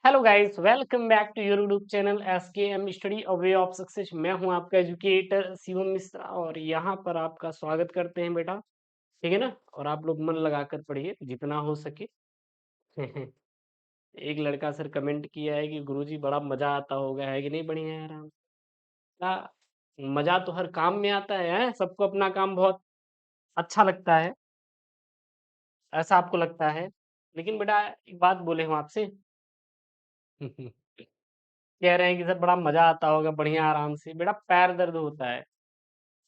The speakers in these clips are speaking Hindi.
Hello guys, welcome back to your YouTube channel SKM study a way of success. मैं हूं आपका एजुकेटर शिवम मिश्रा और यहां पर आपका स्वागत करते हैं बेटा। ठीक है ना। और आप लोग मन लगाकर पढ़िए जितना हो सके। एक लड़का सर कमेंट किया है कि गुरुजी बड़ा मजा आता होगा, है कि नहीं? बढ़िया है आराम से। मजा तो हर काम में आता है? सबको अपना काम बहुत अच्छा लगता है, ऐसा आपको लगता है? लेकिन बेटा एक बात बोले हम आपसे। कह रहे हैं कि सर बड़ा मजा आता होगा बढ़िया आराम से। बेटा पैर दर्द होता है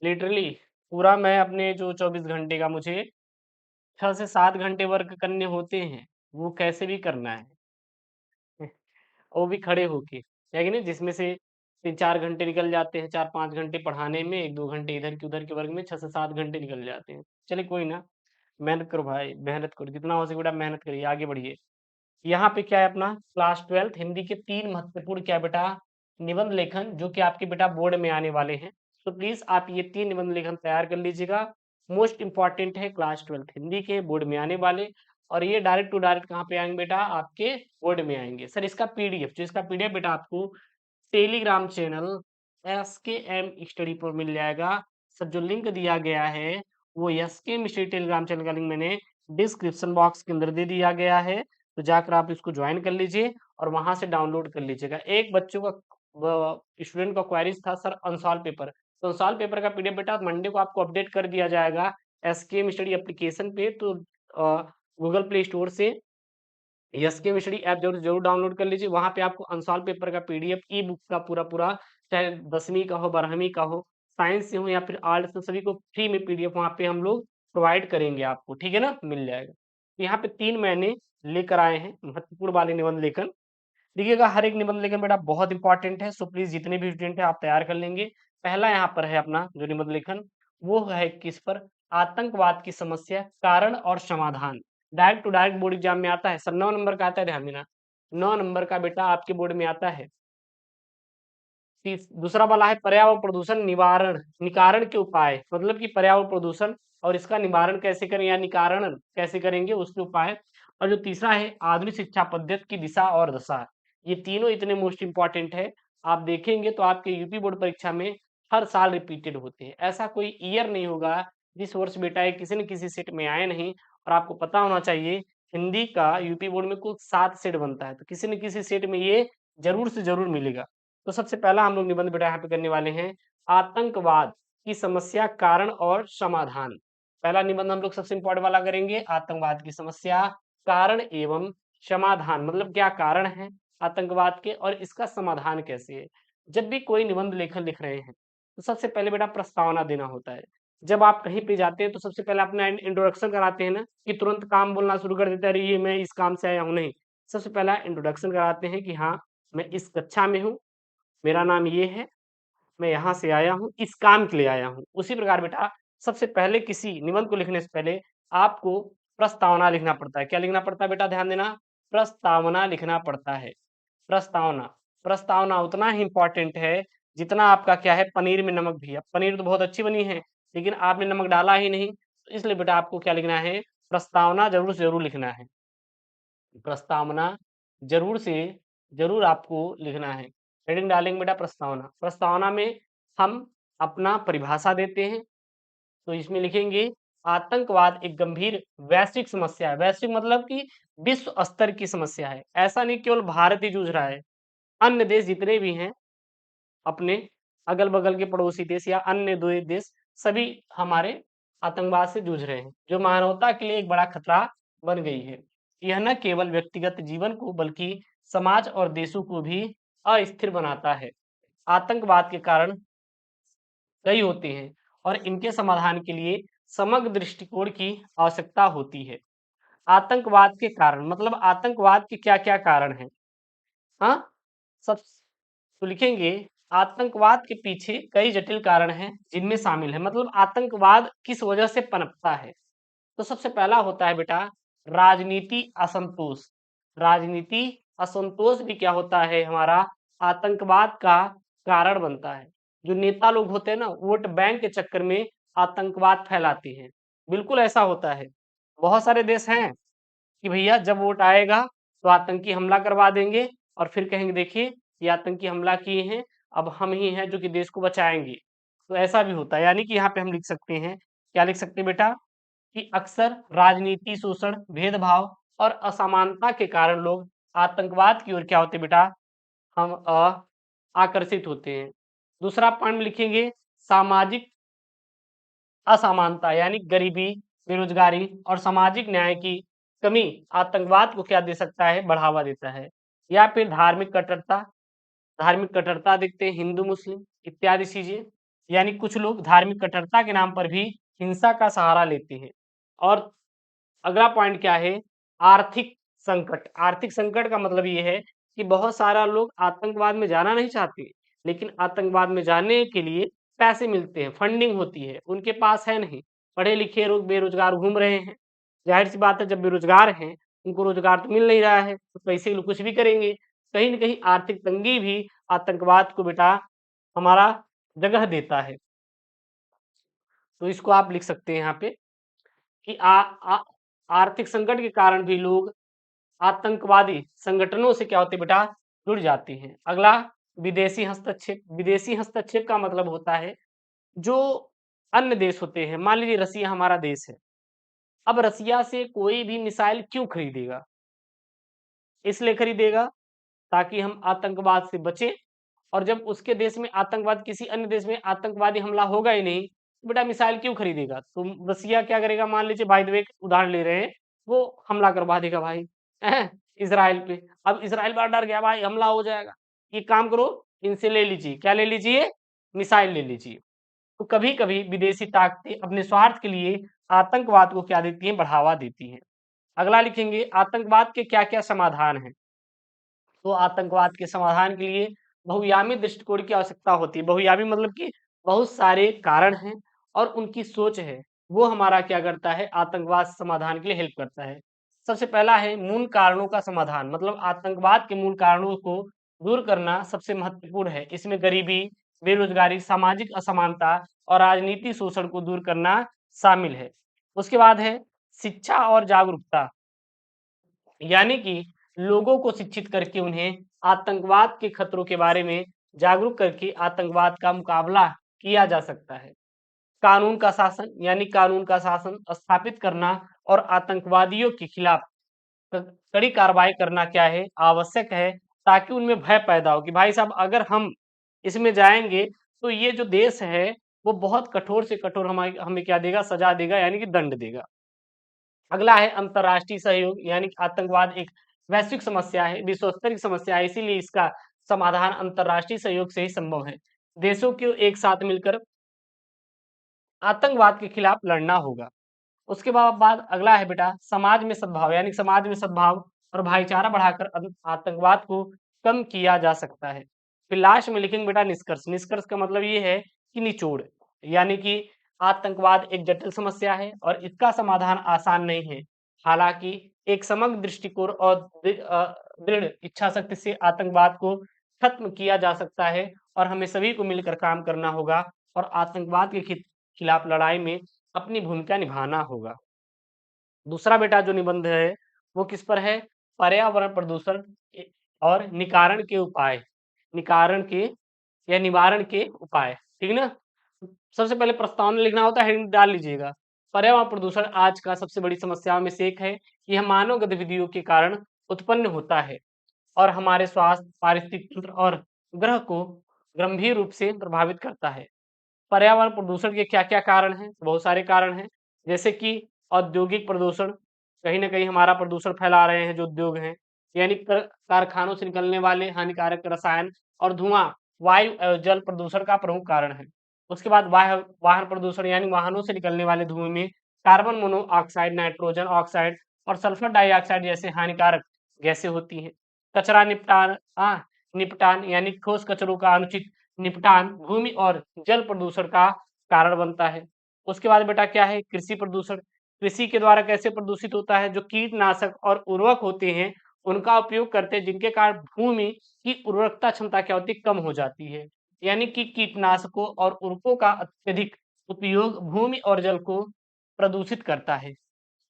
लिटरली। पूरा मैं अपने जो 24 घंटे का मुझे 6 से 7 घंटे वर्क करने होते हैं, वो कैसे भी करना है। वो भी खड़े होके, है कि नहीं? जिसमें से 3-4 घंटे निकल जाते हैं, 4-5 घंटे पढ़ाने में, 1-2 घंटे इधर के उधर के वर्ग में, 6 से 7 घंटे निकल जाते हैं। चले कोई ना, मेहनत करो भाई, मेहनत करो जितना हो सके बेटा, मेहनत करिए, आगे बढ़िए। यहाँ पे क्या है अपना क्लास 12 हिंदी के 3 महत्वपूर्ण क्या है बेटा निबंध लेखन, जो कि आपके बेटा बोर्ड में आने वाले हैं। तो प्लीज आप ये 3 निबंध लेखन तैयार कर लीजिएगा। मोस्ट इंपॉर्टेंट है, क्लास 12 हिंदी के बोर्ड में आने वाले। और ये डायरेक्ट टू डायरेक्ट कहाँ पे आएंगे बेटा? आपके बोर्ड में आएंगे। सर इसका पीडीएफ, जो इसका पीडीएफ बेटा आपको टेलीग्राम चैनल एसकेएम स्टडी पर मिल जाएगा। सर जो लिंक दिया गया है वो एसकेएम स्टडी टेलीग्राम चैनल का लिंक मैंने डिस्क्रिप्शन बॉक्स के अंदर दे दिया गया है। तो जाकर आप इसको ज्वाइन कर लीजिए और वहां से डाउनलोड कर लीजिएगा। एक बच्चों का स्टूडेंट का क्वेरीज था सर अनसॉल्व पेपर, तो अनसॉल्व पेपर का पीडीएफ बेटा मंडे को आपको अपडेट कर दिया जाएगा एसकेएम स्टडी एप्लीकेशन पे। तो गूगल प्ले स्टोर से एसके स्टडी ऐप जरूर जरूर डाउनलोड कर लीजिए। वहां पे आपको अनसॉल्व पेपर का पीडीएफ ई बुक का पूरा पूरा, चाहे 10वीं का हो, 12वीं का हो, साइंस से हो या फिर आर्ट्स से, सभी को फ्री में पीडीएफ वहां पे हम लोग प्रोवाइड करेंगे आपको। ठीक है ना, मिल जाएगा। तो यहाँ पे 3 महीने लेकर आए हैं महत्वपूर्ण वाले निबंध लेखन। देखिएगा हर एक निबंध लेखन बेटा बहुत इंपॉर्टेंट है, सो प्लीज जितने भी स्टूडेंट है आप तैयार कर लेंगे। पहला यहाँ पर है अपना जो निबंध लेखन, वो है किस पर? आतंकवाद की समस्या, कारण और समाधान। Direct to direct board exam में आता है सर, 9 नंबर का आता है, ध्यान देना। 9 नंबर का बेटा आपके बोर्ड में आता है। दूसरा वाला है पर्यावरण प्रदूषण निवारण निकारण के उपाय, मतलब कि पर्यावरण प्रदूषण और इसका निवारण कैसे करें या निकारण कैसे करेंगे उसके उपाय। और जो तीसरा है आधुनिक शिक्षा पद्धति की दिशा और दशा। ये तीनों इतने मोस्ट इंपॉर्टेंट है, आप देखेंगे तो आपके यूपी बोर्ड परीक्षा में हर साल रिपीटेड होते हैं। ऐसा कोई ईयर नहीं होगा जिस वर्ष बेटा ये किसी न किसी सेट में आए नहीं। और आपको पता होना चाहिए हिंदी का यूपी बोर्ड में कुल 7 सेट बनता है, तो किसी न किसी सेट में ये जरूर से जरूर मिलेगा। तो सबसे पहला हम लोग निबंध बेटा यहाँ पे करने वाले हैं आतंकवाद की समस्या, कारण और समाधान। पहला निबंध हम लोग सबसे इंपॉर्टेंट वाला करेंगे, आतंकवाद की समस्या, कारण एवं समाधान। मतलब क्या कारण है आतंकवाद के और इसका समाधान कैसे है। जब भी कोई निबंध लेखन लिख रहे हैं तो सबसे पहले बेटा प्रस्तावना देना होता है। जब आप कहीं पे जाते हैं तो सबसे पहले अपना इंट्रोडक्शन कराते हैं ना, कि तुरंत काम बोलना शुरू कर देते हैं, अरे ये मैं इस काम से आया हूँ, नहीं। सबसे पहला इंट्रोडक्शन कराते हैं कि हाँ मैं इस कक्षा में हूँ, मेरा नाम ये है, मैं यहाँ से आया हूँ, इस काम के लिए आया हूँ। उसी प्रकार बेटा सबसे पहले किसी निबंध को लिखने से पहले आपको प्रस्तावना लिखना पड़ता है। क्या लिखना पड़ता है बेटा? ध्यान देना, प्रस्तावना लिखना पड़ता है। प्रस्तावना, प्रस्तावना उतना ही इंपॉर्टेंट है जितना आपका क्या है पनीर में नमक भी है। पनीर तो बहुत अच्छी बनी है लेकिन आपने नमक डाला ही नहीं, तो इसलिए बेटा आपको क्या लिखना है? प्रस्तावना जरूर से जरूर लिखना है। प्रस्तावना जरूर से जरूर आपको लिखना है। हेडिंग डालेंगे बेटा प्रस्तावना। प्रस्तावना में हम अपना परिभाषा देते हैं, तो इसमें लिखेंगे आतंकवाद एक गंभीर वैश्विक समस्या है। वैश्विक मतलब कि विश्व स्तर की समस्या है। ऐसा नहीं केवल भारत ही जूझ रहा है, अन्य देश जितने भी हैं अपने अगल बगल के पड़ोसी देश या अन्य दो देश, सभी हमारे आतंकवाद से जूझ रहे हैं, जो मानवता के लिए एक बड़ा खतरा बन गई है। यह न केवल व्यक्तिगत जीवन को बल्कि समाज और देशों को भी अस्थिर बनाता है। आतंकवाद के कारण कई होते हैं और इनके समाधान के लिए समग्र दृष्टिकोण की आवश्यकता होती है। आतंकवाद के कारण मतलब आतंकवाद के क्या क्या कारण हैं? हाँ, सब तो लिखेंगे आतंकवाद के पीछे कई जटिल कारण हैं जिनमें शामिल है, मतलब आतंकवाद किस वजह से पनपता है। तो सबसे पहला होता है बेटा राजनीति असंतोष। राजनीति असंतोष भी क्या होता है हमारा? आतंकवाद का कारण बनता है। जो नेता लोग होते हैं ना, वोट बैंक के चक्कर में आतंकवाद फैलाते हैं। बिल्कुल ऐसा होता है। बहुत सारे देश हैं कि भैया जब वोट आएगा तो आतंकी हमला करवा देंगे और फिर कहेंगे देखिए ये आतंकी हमला किए हैं, अब हम ही हैं जो कि देश को बचाएंगे। तो ऐसा भी होता है, यानी कि यहाँ पे हम लिख सकते हैं, क्या लिख सकते हैं बेटा, कि अक्सर राजनीति, शोषण, भेदभाव और असमानता के कारण लोग आतंकवाद की ओर क्या होते हैं बेटा, हम आकर्षित होते हैं। दूसरा पॉइंट लिखेंगे, सामाजिक असमानता यानी गरीबी, बेरोजगारी और सामाजिक न्याय की कमी आतंकवाद को क्या दे सकता है, बढ़ावा देता है। या फिर धार्मिक कट्टरता देखते हैं, हिंदू मुस्लिम इत्यादि चीजें, यानी कुछ लोग धार्मिक कट्टरता के नाम पर भी हिंसा का सहारा लेते हैं। और अगला पॉइंट क्या है, आर्थिक संकट। आर्थिक संकट का मतलब ये है कि बहुत सारा लोग आतंकवाद में जाना नहीं चाहते, लेकिन आतंकवाद में जाने के लिए पैसे मिलते हैं, फंडिंग होती है, उनके पास है नहीं, पढ़े लिखे लोग बेरोजगार घूम रहे हैं। जाहिर सी बात है, जब बेरोजगार हैं, उनको रोजगार तो मिल नहीं रहा है, तो पैसे लोग कुछ भी करेंगे। कहीं न कहीं आर्थिक तंगी भी आतंकवाद को बेटा हमारा जगह देता है। तो इसको आप लिख सकते हैं यहाँ पे कि आर्थिक संकट के कारण भी लोग आतंकवादी संगठनों से क्या होते हैं बेटा, जुड़ जाते हैं। अगला, विदेशी हस्तक्षेप। विदेशी हस्तक्षेप का मतलब होता है जो अन्य देश होते हैं, मान लीजिए रसिया हमारा देश है, अब रसिया से कोई भी मिसाइल क्यों खरीदेगा, इसलिए खरीदेगा ताकि हम आतंकवाद से बचें। और जब उसके देश में आतंकवाद, किसी अन्य देश में आतंकवादी हमला होगा ही नहीं, तो बेटा मिसाइल क्यों खरीदेगा, तो रसिया क्या करेगा, मान लीजिए बाय द वे उदाहरण ले रहे हैं, वो हमला करवा देगा भाई इसराइल पे। अब इसराइल बड़ा डर गया, भाई हमला हो जाएगा, ये काम करो, इनसे ले लीजिए, क्या ले लीजिए, मिसाइल ले लीजिए। तो कभी कभी विदेशी ताकतें अपने स्वार्थ के लिए आतंकवाद को क्या देती हैं, बढ़ावा देती हैं। अगला लिखेंगे, आतंकवाद के क्या क्या समाधान हैं। तो आतंकवाद के समाधान के लिए बहुआयामी दृष्टिकोण की आवश्यकता होती है। बहुआयामी मतलब कि बहुत सारे कारण हैं और उनकी सोच है, वो हमारा क्या करता है, आतंकवाद समाधान के लिए हेल्प करता है। सबसे पहला है मूल कारणों का समाधान, मतलब आतंकवाद के मूल कारणों को दूर करना सबसे महत्वपूर्ण है। इसमें गरीबी, बेरोजगारी, सामाजिक असमानता और राजनीतिक शोषण को दूर करना शामिल है। उसके बाद है शिक्षा और जागरूकता, यानी कि लोगों को शिक्षित करके उन्हें आतंकवाद के खतरों के बारे में जागरूक करके आतंकवाद का मुकाबला किया जा सकता है। कानून का शासन, यानी कानून का शासन स्थापित करना और आतंकवादियों के खिलाफ कड़ी कार्रवाई करना क्या है, आवश्यक है, ताकि उनमें भय पैदा हो कि भाई साहब अगर हम इसमें जाएंगे तो ये जो देश है वो बहुत कठोर से कठोर हमारी हमें क्या देगा, सजा देगा, यानी कि दंड देगा। अगला है अंतर्राष्ट्रीय सहयोग, यानी कि आतंकवाद एक वैश्विक समस्या है, विश्व स्तर की समस्या है, इसीलिए इसका समाधान अंतर्राष्ट्रीय सहयोग से ही संभव है। देशों को एक साथ मिलकर आतंकवाद के खिलाफ लड़ना होगा। उसके बाद अगला है बेटा समाज में सद्भाव, यानी समाज में सद्भाव और भाईचारा बढ़ाकर आतंकवाद को कम किया जा सकता है। फिर लास्ट में लिखेंगे बेटा निष्कर्ष। निष्कर्ष का मतलब ये है कि निचोड़, यानी कि आतंकवाद एक जटिल समस्या है और इसका समाधान आसान नहीं है। हालांकि एक समग्र दृष्टिकोण और दृढ़ इच्छा शक्ति से आतंकवाद को खत्म किया जा सकता है और हमें सभी को मिलकर काम करना होगा और आतंकवाद के खिलाफ लड़ाई में अपनी भूमिका निभाना होगा। दूसरा बेटा जो निबंध है वो किस पर है, पर्यावरण प्रदूषण और निकारण के उपाय, निकारण के या निवारण के उपाय, ठीक ना। सबसे पहले प्रस्तावना लिखना होता है, हेडिंग डाल लीजिएगा। पर्यावरण प्रदूषण आज का सबसे बड़ी समस्याओं में से एक है। यह मानव गतिविधियों के कारण उत्पन्न होता है और हमारे स्वास्थ्य, पारिस्थितिक तंत्र और ग्रह को गंभीर रूप से प्रभावित करता है। पर्यावरण प्रदूषण के क्या-क्या कारण हैं? बहुत सारे कारण हैं, जैसे कि औद्योगिक प्रदूषण, कहीं न कहीं हमारा प्रदूषण फैला रहे हैं जो उद्योग हैं, यानी कारखानों से निकलने वाले हानिकारक रसायन और धुआँ, वायु जल प्रदूषण का प्रमुख कारण है। उसके बाद वाहन प्रदूषण, यानी वाहनों से निकलने वाले धुएँ में कार्बन मोनोऑक्साइड, नाइट्रोजन ऑक्साइड और सल्फर डाइऑक्साइड जैसे हानिकारक गैसें होती हैं। कचरा निपटान यानी ठोस कचरों का अनुचित निपटान भूमि और जल प्रदूषण का कारण बनता है। उसके बाद बेटा क्या है, कृषि प्रदूषण। कृषि के द्वारा कैसे प्रदूषित होता है, जो कीटनाशक और उर्वरक होते हैं उनका उपयोग करते हैं, जिनके कारण भूमि की उर्वरकता क्षमता क्या होती है, कम हो जाती है। यानी कि कीटनाशकों और उर्वरकों का अत्यधिक उपयोग भूमि और जल को प्रदूषित करता है।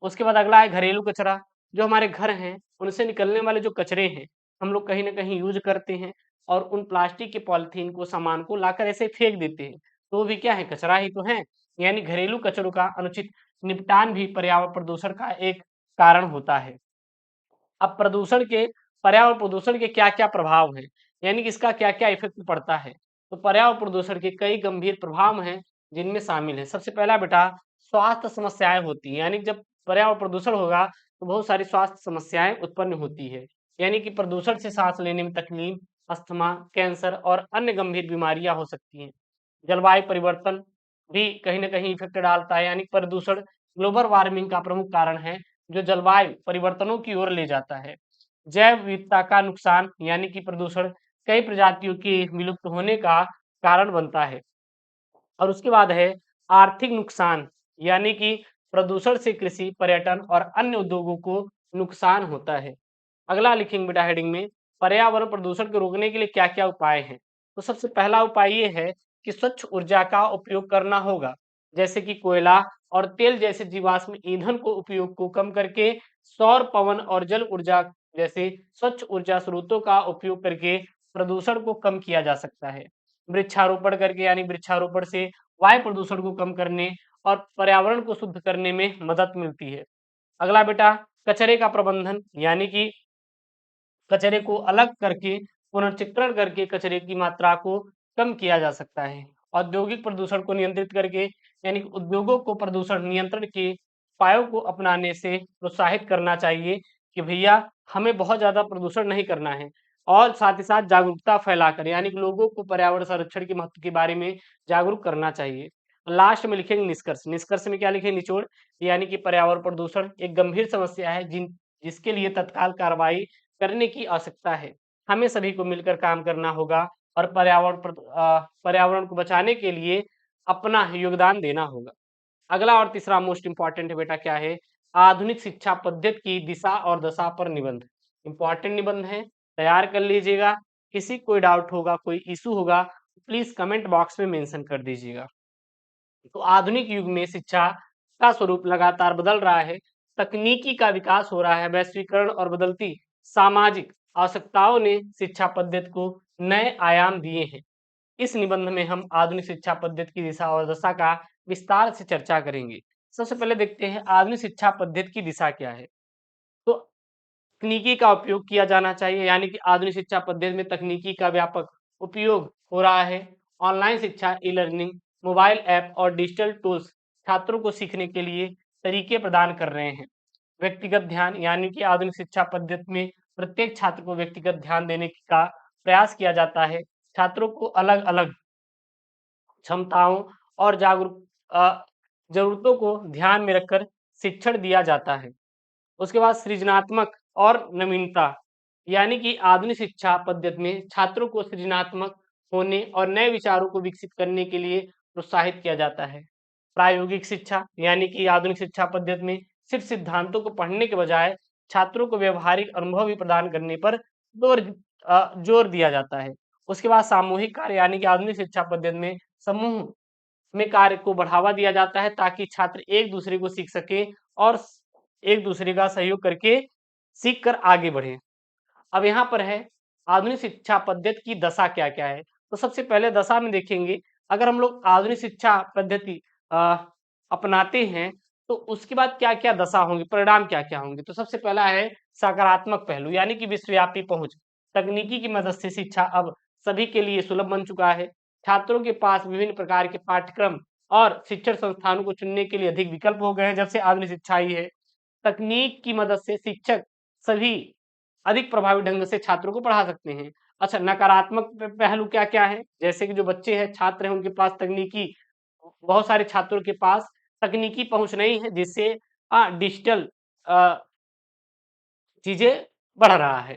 उसके बाद अगला है घरेलू कचरा। जो हमारे घर हैं उनसे निकलने वाले जो कचरे हैं हम लोग कहीं न कहीं यूज़ करते हैं और उन प्लास्टिक के पॉलीथीन को सामान को लाकर ऐसे फेंक देते हैं। तो वो भी क्या है, कचरा ही तो है। यानी घरेलू कचरों का अनुचित निपटान भी पर्यावरण प्रदूषण का एक कारण होता है। अब पर्यावरण प्रदूषण के क्या-क्या प्रभाव हैं, यानी कि इसका क्या-क्या इफ़ेक्ट पड़ता है। तो पर्यावरण प्रदूषण के कई गंभीर प्रभाव हैं, जिनमें शामिल है सबसे पहला बेटा स्वास्थ्य समस्याएँ होती हैं, यानी कि जब पर्यावरण प्रदूषण होगा, तो बहुत सारी स्वास्थ्य समस्याएँ उत्पन्न होती है। यानी कि प्रदूषण से सांस लेने में तकलीफ, अस्थमा, कैंसर और अन्य गंभीर बीमारियाँ हो सकती हैं। जलवायु परिवर्तन भी कहीं न कहीं इफ़ेक्ट डालता है, यानी प्रदूषण ग्लोबल वार्मिंग का प्रमुख कारण है, जो जलवायु परिवर्तनों की ओर ले जाता है। जैव विविधता का नुकसान, यानी कि प्रदूषण कई प्रजातियों के विलुप्त होने का कारण बनता है। और उसके बाद है आर्थिक नुकसान, यानी कि प्रदूषण से कृषि, पर्यटन और अन्य उद्योगों को नुकसान होता है। अगला लिखेंगे बेटा हेडिंग में, पर्यावरण प्रदूषण को रोकने के लिए क्या-क्या उपाय हैं? तो सबसे पहला उपाय ये है कि स्वच्छ ऊर्जा का उपयोग करना होगा, जैसे कि कोयला और तेल जैसे जीवाश्म ईंधन को उपयोग को कम करके सौर, पवन और जल ऊर्जा जैसे स्वच्छ ऊर्जा स्रोतों का उपयोग करके प्रदूषण को कम किया जा सकता है। वृक्षारोपण करके, यानी वृक्षारोपण से वायु प्रदूषण को कम करने और पर्यावरण को शुद्ध करने में मदद मिलती है। अगला बेटा कचरे का प्रबंधन, यानी कि कचरे को अलग करके पुनर्चक्रण करके कचरे की मात्रा को कम किया जा सकता है। औद्योगिक प्रदूषण को नियंत्रित करके, यानी कि उद्योगों को प्रदूषण नियंत्रण के उपायों को अपनाने से प्रोत्साहित करना चाहिए कि भैया हमें बहुत ज़्यादा प्रदूषण नहीं करना है, और साथ ही साथ जागरूकता फैलाकर, यानी कि लोगों को पर्यावरण संरक्षण के महत्व के बारे में जागरूक करना चाहिए। लास्ट में लिखेंगे निष्कर्ष। निष्कर्ष में क्या लिखेंगे, निचोड़, यानी कि पर्यावरण प्रदूषण एक गंभीर समस्या है जिसके लिए तत्काल कार्रवाई करने की आवश्यकता है। हमें सभी को मिलकर काम करना होगा और पर्यावरण को बचाने के लिए अपना योगदान देना होगा। अगला और तीसरा मोस्ट इम्पोर्टेंट है बेटा क्या है? आधुनिक शिक्षा पद्धति की दिशा और दशा पर निबंध। इम्पोर्टेंट निबंध है, तैयार कर लीजिएगा। किसी कोई डाउट होगा, कोई इश्यू होगा, प्लीज़ कमेंट बॉक्स में मेंशन कर दीजिएगा। तो आधुनिक युग में शिक्षा का स्वरूप लगातार बदल रहा है, तकनीकी का विकास हो रहा है, वैश्वीकरण और बदलती सामाजिक आवश्यकताओं ने शिक्षा पद्धति को नए आयाम दिए हैं। इस निबंध में हम आधुनिक शिक्षा पद्धति की दिशा और दशा का विस्तार से चर्चा करेंगे। सबसे पहले देखते हैं आधुनिक शिक्षा पद्धति की दिशा क्या है। तो तकनीकी का उपयोग किया जाना चाहिए, यानी कि आधुनिक शिक्षा पद्धति में तकनीकी का व्यापक उपयोग हो रहा है। ऑनलाइन शिक्षा, ई-लर्निंग, मोबाइल ऐप और डिजिटल टूल्स छात्रों को सीखने के लिए तरीके प्रदान कर रहे हैं। व्यक्तिगत ध्यान, यानी कि आधुनिक शिक्षा पद्धति में प्रत्येक छात्र को व्यक्तिगत ध्यान देने का प्रयास किया जाता है। छात्रों को अलग-अलग क्षमताओं और ज़रूरतों को ध्यान में रखकर शिक्षण दिया जाता है। उसके बाद सृजनात्मक और नवीनता, यानी कि आधुनिक शिक्षा पद्धति में छात्रों को सृजनात्मक होने और नए विचारों को विकसित करने के लिए प्रोत्साहित किया जाता है। प्रायोगिक शिक्षा, यानी कि आधुनिक शिक्षा पद्धति में सिर्फ सिद्धांतों को पढ़ने के बजाय छात्रों को व्यावहारिक अनुभव भी प्रदान करने पर जोर दिया जाता है। उसके बाद सामूहिक कार्य, यानी कि आधुनिक शिक्षा पद्धति में समूह में कार्य को बढ़ावा दिया जाता है ताकि छात्र एक दूसरे को सीख सके और एक दूसरे का सहयोग करके सीख कर आगे बढ़े। अब यहाँ पर है आधुनिक शिक्षा पद्धति की दशा क्या-क्या है। तो सबसे पहले दशा में देखेंगे, अगर हम लोग आधुनिक शिक्षा पद्धति अ, अपनाते हैं तो उसके बाद क्या-क्या दशा होंगी, परिणाम क्या-क्या होंगे। तो सबसे पहला है सकारात्मक पहलू, यानी कि विश्वव्यापी पहुँच। तकनीकी की मदद से शिक्षा अब सभी के लिए सुलभ बन चुका है। छात्रों के पास विभिन्न प्रकार के पाठ्यक्रम और शिक्षण संस्थानों को चुनने के लिए अधिक विकल्प हो गए हैं जब से आधुनिक शिक्षा आई है। तकनीक की मदद से शिक्षक सभी अधिक प्रभावी ढंग से छात्रों को पढ़ा सकते हैं। अच्छा, नकारात्मक पहलू क्या-क्या है? जैसे कि जो बच्चे हैं, छात्र हैं, उनके पास तकनीकी बहुत सारे छात्रों के पास तकनीकी पहुँच नहीं है, जिससे डिजिटल अ, चीज़ें बढ़ रहा है।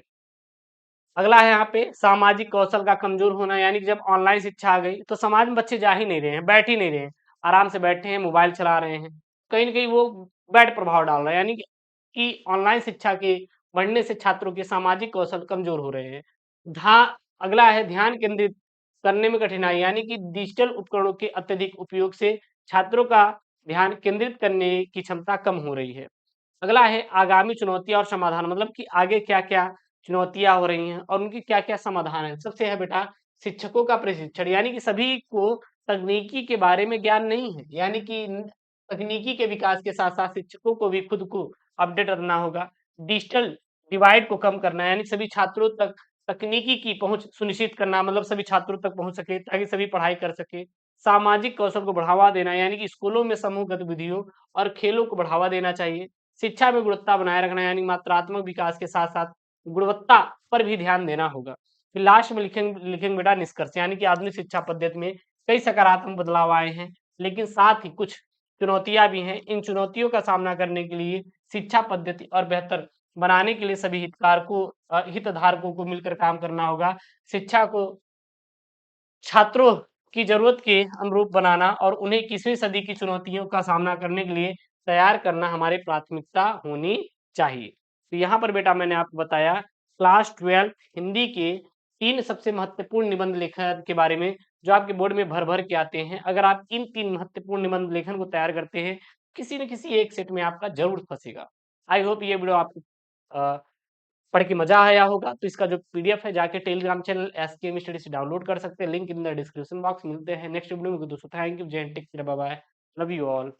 अगला है यहाँ पे सामाजिक कौशल का कमज़ोर होना, यानी कि जब ऑनलाइन शिक्षा आ गई, तो समाज में बच्चे जा ही नहीं रहे हैं, बैठ ही नहीं रहे हैं। आराम से बैठे हैं, मोबाइल चला रहे हैं। कहीं न कहीं वो बैड प्रभाव डाल रहा है, यानी कि ऑनलाइन शिक्षा के बढ़ने से छात्रों के सामाजिक कौशल कमज़ोर हो रहे हैं। धा अगला है ध्यान केंद्रित करने में कठिनाई, यानी कि डिजिटल उपकरणों के अत्यधिक उपयोग से छात्रों का ध्यान केंद्रित करने की क्षमता कम हो रही है। अगला है आगामी चुनौतियाँ और समाधान, मतलब कि आगे क्या-क्या चुनौतियाँ हो रही हैं और उनके क्या-क्या समाधान हैं। सबसे है बेटा शिक्षकों का प्रशिक्षण, यानी कि सभी को तकनीकी के बारे में ज्ञान नहीं है, यानी कि तकनीकी के विकास के साथ-साथ शिक्षकों को भी खुद को अपडेट रखना होगा। डिजिटल डिवाइड को कम करना है, यानी सभी छात्रों तक तकनीकी की पहुँच सुनिश्चित करना, मतलब सभी छात्रों तक पहुँच सके ताकि सभी पढ़ाई कर सकें। सामाजिक कौशल को बढ़ावा देना, यानी कि स्कूलों में समूह गतिविधियों और खेलों को बढ़ावा देना चाहिए। शिक्षा में गुणवत्ता बनाए रखना, यानी मात्रात्मक विकास के साथ-साथ गुणवत्ता पर भी ध्यान देना होगा। फिर लास्ट में लिखेंगे बेटा निष्कर्ष, यानी कि आधुनिक शिक्षा पद्धति में कई सकारात्मक बदलाव आए हैं, लेकिन साथ ही कुछ चुनौतियाँ भी हैं। इन चुनौतियों का सामना करने के लिए शिक्षा पद्धति और बेहतर बनाने के लिए सभी हितधारकों को मिलकर काम करना होगा। शिक्षा को छात्रों की ज़रूरत के अनुरूप बनाना और उन्हें 21वीं सदी की चुनौतियों का सामना करने के लिए तैयार करना हमारी प्राथमिकता होनी चाहिए। तो यहाँ पर बेटा मैंने आपको बताया क्लास 12 हिंदी के 3 सबसे महत्वपूर्ण निबंध लेखन के बारे में, जो आपके बोर्ड में भर-भर के आते हैं। अगर आप इन 3 महत्वपूर्ण निबंध लेखन को तैयार करते हैं, किसी न किसी एक सेट में आपका ज़रूर फँसेगा। आई होप ये वीडियो आपको अ, पढ़ के मज़ा आया होगा। तो इसका जो पीडीएफ है जाके टेलीग्राम चैनल एसकेएम स्टडी से डाउनलोड कर सकते हैं। Link in the description box. मिलते हैं नेक्स्ट वीडियो में दोस्तों। Thank you. जय हिंद, take care, bye bye. Love you all.